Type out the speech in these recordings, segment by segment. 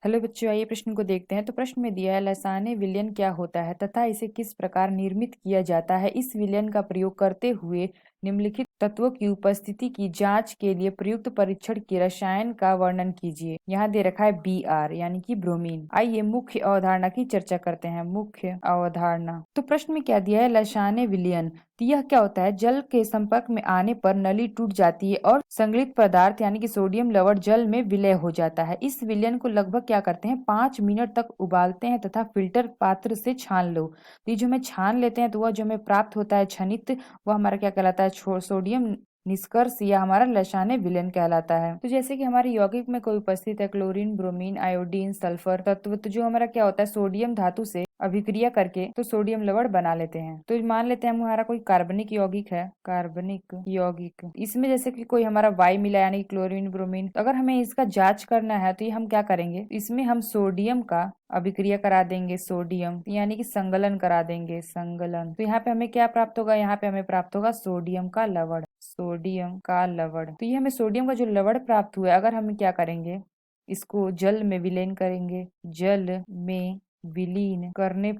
Hello बच्चों, आइए प्रश्न को देखते हैं। तो प्रश्न में दिया है लसाने विलयन क्या होता है तथा इसे किस प्रकार निर्मित किया जाता है। इस विलयन का प्रयोग करते हुए निम्नलिखित तत्वों की उपस्थिति की जांच के लिए प्रयुक्त परीक्षण के रसायन का वर्णन कीजिए। यहाँ दे रखा है Br यानी कि ब्रोमीन। आइए मुख्य अवधारणा की चर्चा करते हैं। मुख्य अवधारणा, तो प्रश्न में क्या दिया है, लसाने विलयन। तो यह क्या होता है, जल के संपर्क में आने पर नली टूट जाती है और संग्लित पदार्थ यानी कि सोडियम लवण जल में विलय हो जाता है। इस विलयन को लगभग क्या करते हैं, 5 मिनट तक उबालते हैं तथा फिल्टर पात्र से छान लो। तो ये जो हमें छान लेते हैं तो वह जो हमें प्राप्त होता है क्षनित, वह हमारा क्या कहलाता है, सोडियम निष्कर्ष या हमारा लसाने विलयन कहलाता है। तो जैसे कि हमारे यौगिक में कोई उपस्थित है क्लोरीन, ब्रोमीन, आयोडीन, सल्फर तत्व, तो जो हमारा क्या होता है, सोडियम धातु से अभिक्रिया करके तो सोडियम लवण बना लेते हैं। तो मान लेते हैं हमारा कोई कार्बनिक यौगिक है, कार्बनिक यौगिक, इसमें जैसे कि कोई हमारा वाई मिला यानी क्लोरीन, ब्रोमीन। तो अगर हमें इसका जांच करना है तो ये हम क्या करेंगे, इसमें हम सोडियम का अभिक्रिया करा देंगे, सोडियम यानी कि संगलन करा देंगे, संगलन। तो यहाँ पे हमें क्या प्राप्त होगा, यहाँ पे हमें प्राप्त होगा सोडियम का लवण, सोडियम का लवण। तो ये हमें सोडियम का जो लवण प्राप्त हुआ, अगर हम क्या करेंगे, इसको जल में विलीन करेंगे, जल में विलीन करने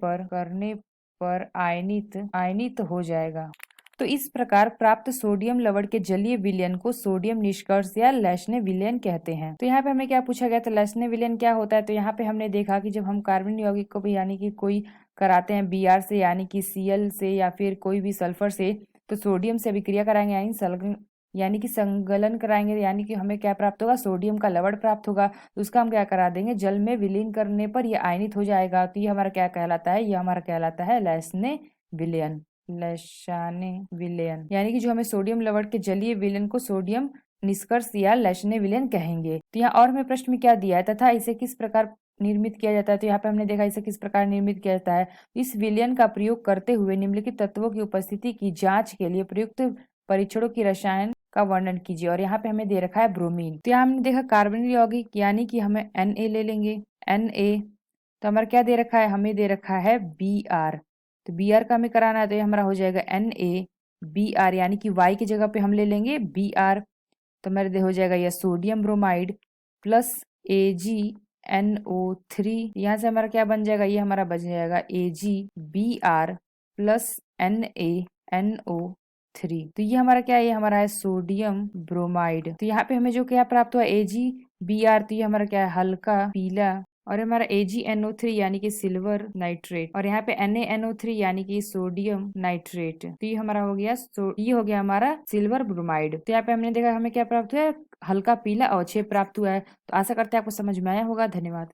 पर आयनित हो जाएगा। तो इस प्रकार प्राप्त सोडियम लवण के जलीय विलयन को सोडियम निष्कर्ष या लैशने विलयन कहते हैं। तो यहाँ पे हमें क्या पूछा गया था, लैशने विलयन क्या होता है। तो यहाँ पे हमने देखा कि जब हम कार्बन यौगिक को भी यानी कि कोई कराते हैं Br से यानी कि Cl से या फिर कोई भी सल्फर से, तो सोडियम से अभिक्रिया कराएंगे यानी कि संगलन कराएंगे, यानी कि हमें क्या प्राप्त होगा, सोडियम का लवण प्राप्त होगा। तो उसका हम क्या करा देंगे, जल में विलीन करने पर यह आयनित हो जाएगा। तो ये हमारा क्या कहलाता है, यह हमारा कहलाता है लैशने विलयन, लैशाने विलयन। यानी कि जो हमें सोडियम लवण के जलीय विलयन को सोडियम निष्कर्ष या लैशने विलयन कहेंगे। तो यहाँ और हमें प्रश्न में क्या दिया है, तथा इसे किस प्रकार निर्मित किया जाता है। तो यहाँ पे हमने देखा इसे किस प्रकार निर्मित किया जाता है। इस विलयन का प्रयोग करते हुए निम्नलिखित तत्वों की उपस्थिति की जांच के लिए प्रयुक्त परीक्षणों की रसायन का वर्णन कीजिए। और यहाँ पे हमें दे रखा है ब्रोमीन। तो यहाँ हमने देखा कार्बनिक यौगिक यानी कि हमें Na ले लेंगे, Na। तो हमारा क्या दे रखा है, हमें दे रखा है Br। तो Br का हमें कराना है तो ये हमारा हो जाएगा NaBr यानी कि Y की जगह पे हम ले लेंगे Br। तो हमारे हो जाएगा यह सोडियम ब्रोमाइड प्लस AgNO3। यहाँ से हमारा क्या बन जाएगा, ये हमारा बन जाएगा AgBr प्लस NaNO3। तो ये हमारा क्या है, ये हमारा है सोडियम ब्रोमाइड। तो यहाँ पे हमें जो क्या प्राप्त हुआ AgBr, तो ये हमारा क्या है, हल्का पीला। और हमारा AgNO3 यानी कि सिल्वर नाइट्रेट, और यहाँ पे NaNO3 यानी कि सोडियम नाइट्रेट। तो ये हमारा हो गया ये हो गया हमारा सिल्वर ब्रोमाइड। तो यहाँ पे हमने देखा हमें क्या प्राप्त हुआ है, हल्का पीला अवक्षेप प्राप्त हुआ है। तो आशा करते हैं आपको समझ में आया होगा। धन्यवाद।